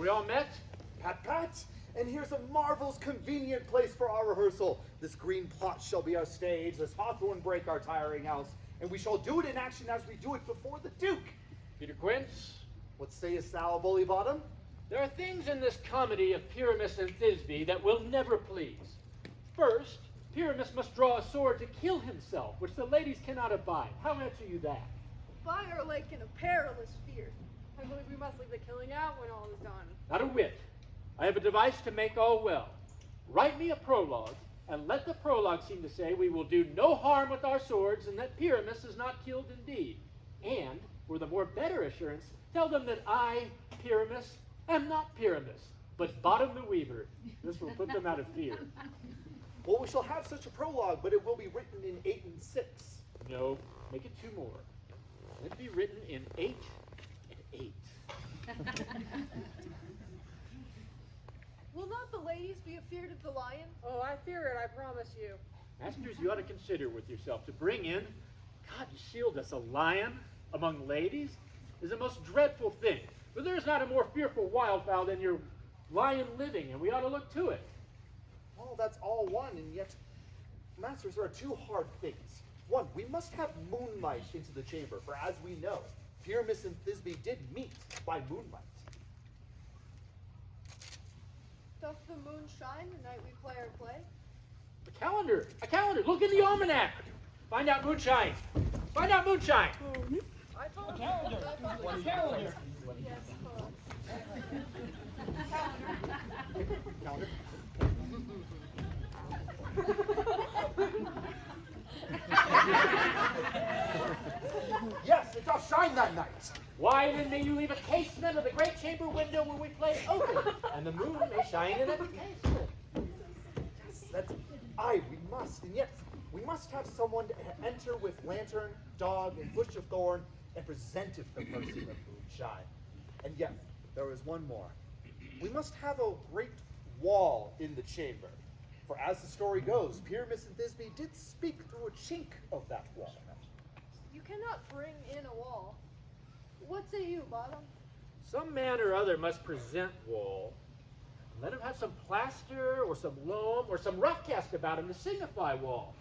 we all met? Pat, pat! And here's a marvelous convenient place for our rehearsal. This green plot shall be our stage, this hawthorn brake our tiring house, and we shall do it in action as we do it before the Duke. Peter Quince? What sayest thou, Bully Bottom? There are things in this comedy of Pyramus and Thisbe that will never please. First, Pyramus must draw a sword to kill himself, which the ladies cannot abide. How answer you that? By our lake in a perilous fear. I believe we must leave the killing out when all is done. Not a whit. I have a device to make all well. Write me a prologue, and let the prologue seem to say we will do no harm with our swords, and that Pyramus is not killed indeed. And, for the more better assurance, tell them that I, Pyramus, am not Pyramus, but Bottom the Weaver. This will put them out of fear. Well, we shall have such a prologue, but it will be written in 8 and 6. No, make it 2 more. Let it be written in 8 and 8. Will not the ladies be afeard of the lion? Oh, I fear it, I promise you. Masters, you ought to consider with yourself to bring in, God, you shield us, a lion among ladies is a most dreadful thing. But there is not a more fearful wildfowl than your lion living, and we ought to look to it. Well, that's all one, and yet, masters, there are 2 hard things. One, we must have moonlight into the chamber, for as we know, Pyramus and Thisbe did meet by moonlight. Doth the moon shine the night we play our play? A calendar, look in the almanac. Find out moonshine. Find out moonshine. I thought Calendar. Calendar. Yes, Calendar? Yes, it does shine that night. Why then may you leave a casement of the great chamber window where we play open, and the moon may shine in at the casement. Yes, that's aye, we must, and yet we must have someone to enter with lantern, dog, and bush of thorn, and presenteth the mercy of moonshine. And yet, there is one more. We must have a great wall in the chamber. For as the story goes, Pyramus and Thisbe did speak through a chink of that wall. you cannot bring in a wall. What say you, Bottom? Some man or other must present wall. Let him have some plaster or some loam or some rough cast about him to signify wall.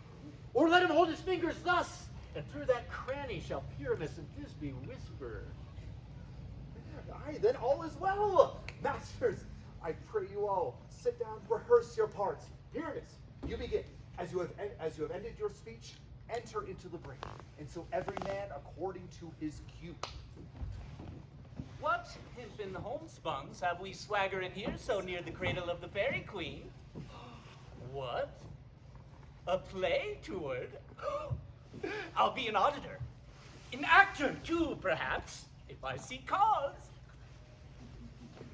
Or let him hold his fingers thus, and through that cranny shall Pyramus and Thisbe whisper. Aye, then all is well. Masters, I pray you all, sit down, rehearse your parts. Pyramus, you begin. As you have ended your speech, enter into the brake, and so every man according to his cue. What hemp in the homespuns have we swagger in here so near the cradle of the fairy queen? What? A play toward? I'll be an auditor. An actor, too, perhaps, if I see cause.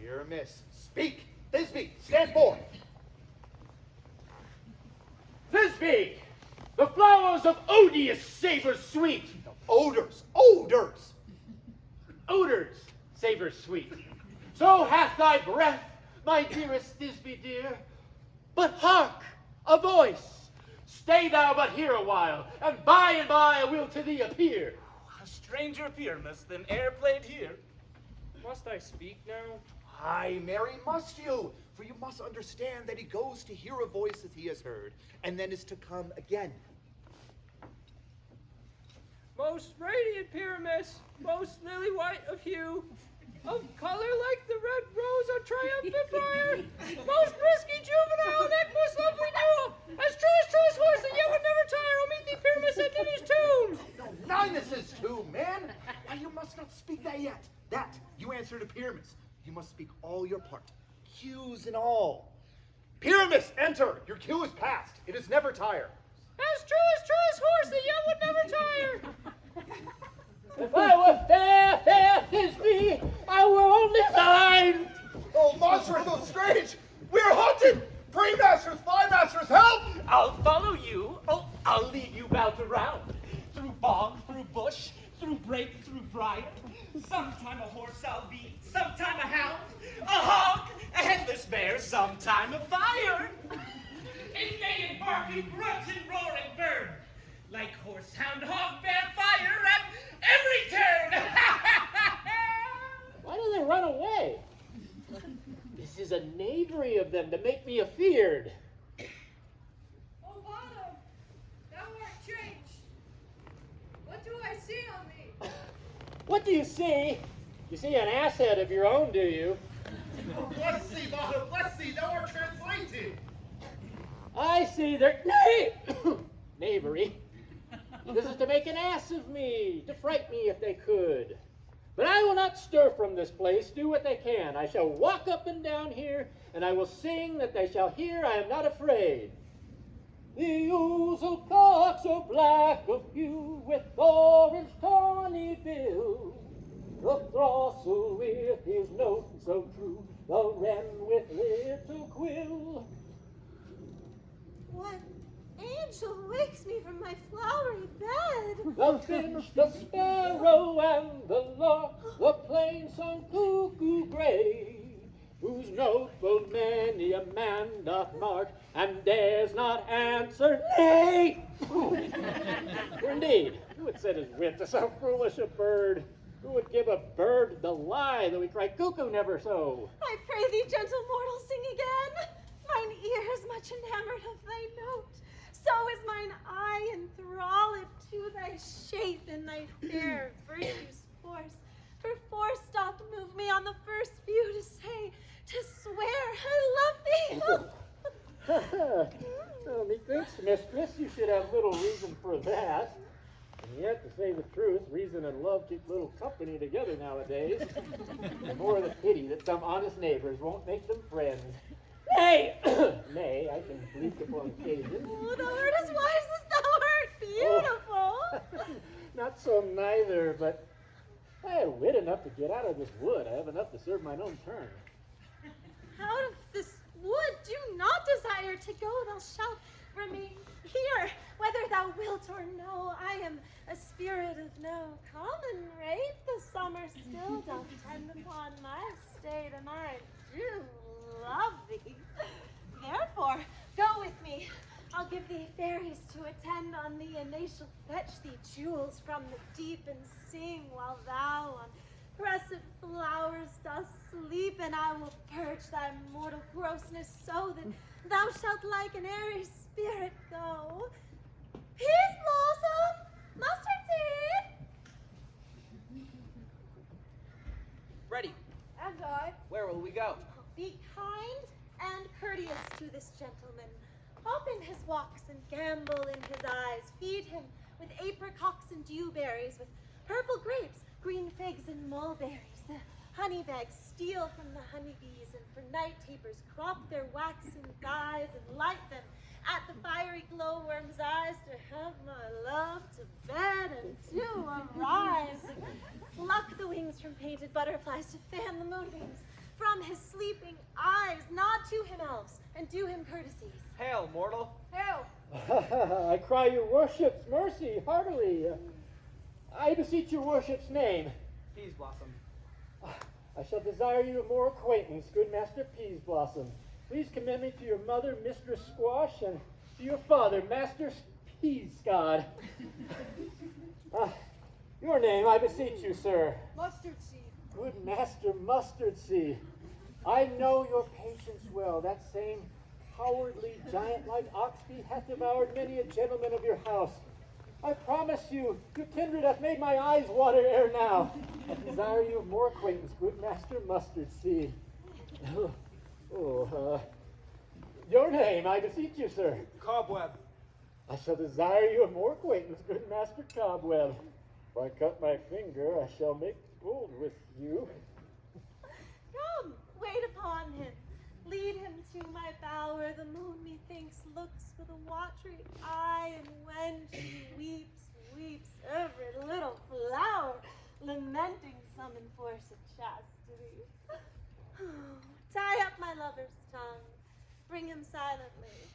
Pyramus, speak. Thisbe, stand forth. Thisbe, the flowers of odious savor sweet. Odors, odors. Odors savor sweet. So hath thy breath, my dearest Thisbe dear. But hark, a voice. Stay thou but here a while, and by I will to thee appear. A stranger Pyramus than e'er played here. Must I speak now? Aye, Mary, must you? For you must understand that he goes to hear a voice that he has heard, and then is to come again. Most radiant Pyramus, most lily white of hue, of color like the red rose on triumphant briar, most brisky juvenile, neck most lovely new, as true horse that yet would never tire, I'll meet thee Pyramus at Denny's tomb. No, Ninus's tomb, man. Why, you must not speak that yet. That, you answer to Pyramus. You must speak all your part, cues and all. Pyramus, enter. Your cue is past. It is never tire. As true horse that yet would never tire. If I were fair, fair Thisbe, I were only thine. Oh, monster, so strange. We are haunted. Three masters, five masters, help! I'll follow you. Oh, I'll lead you about around. Through bog, through bush, through brake, through briar. Sometime a horse I'll be, sometime a hound, a hog, a headless bear, sometime a fire. In neighing, barking, grunting, roaring bird. Like horse, hound, hog, bear, fire at every turn. Why do they run away? 'tis a knavery of them to make me afeard. Oh, Bottom, thou art changed. What do I see on thee? What do you see? You see an asshead of your own, do you? Oh, bless thee, Bottom, bless thee, thou art translated. I see their knavery. This is to make an ass of me, to fright me if they could. But I will not stir from this place, do what they can. I shall walk up and down here, and I will sing that they shall hear I am not afraid. The ouzel cock so black of hue, with orange tawny bill, the throstle with his note so true, the wren with little quill. What angel wakes me from my flowery bed? The finch, the sparrow, and the lark, the plain song cuckoo gray, whose note full many a man doth mark, and dares not answer nay. For indeed, who would set his wit to so foolish a bird? Who would give a bird the lie, though he cry cuckoo never so? I pray thee, gentle mortal, sing again. Mine ear is much enamored of thy note. So is mine eye enthralled to thy shape and thy fair virtue's force. For force doth move me on the first view to say, to swear, I love thee. Well, methinks, mistress, you should have little reason for that. And yet, to say the truth, reason and love keep little company together nowadays. The more the pity that some honest neighbors won't make them friends. Nay, nay, I can bleat upon occasion. Oh, thou art as wise as thou art beautiful. Not so neither, but if I had wit enough to get out of this wood, I have enough to serve mine own turn. Out of this wood do not desire to go, thou shalt remain here, whether thou wilt or no. I am a spirit of no common rate. The summer still doth tend upon my state, and I do love thee. Therefore, go with me. I'll give thee fairies to attend on thee, and they shall fetch thee jewels from the deep and sing while thou on russet flowers dost sleep, and I will purge thy mortal grossness so that thou shalt like an airy spirit go. Peace blossom, mustard seed. Ready. And I. Where will we go? Be kind and courteous to this gentleman. Hop in his walks and gambol in his eyes. Feed him with apricots and dewberries, with purple grapes, green figs, and mulberries. The honey bags steal from the honeybees, and for night tapers crop their waxen thighs and light them at the fiery glowworm's eyes to have my love to bed and to arise. And pluck the wings from painted butterflies to fan the moonbeams from his sleeping eyes. Nod to him, elves, and do him courtesies. Hail, mortal. Hail. I cry your worship's mercy heartily. I beseech your worship's name. Peas Blossom. I shall desire you more acquaintance, good Master Peas Blossom. Please commend me to your mother, Mistress Squash, and to your father, Master Peascod. Your name, I beseech you, sir. Mustard seed. Good Master Mustard Seed. I know your patience well. That same cowardly giant-like oxbee hath devoured many a gentleman of your house. I promise you, your kindred hath made my eyes water ere now. I desire you of more acquaintance, good Master Mustard Seed. Your name, I beseech you, sir. Cobweb. I shall desire you of more acquaintance, good Master Cobweb. If I cut my finger, I shall make bold with you. Come, wait upon him. Lead him to my bower. The moon, methinks, looks with a watery eye, and when she weeps, weeps every little flower, lamenting some enforced chastity. Tie up my lover's tongue. Bring him silently.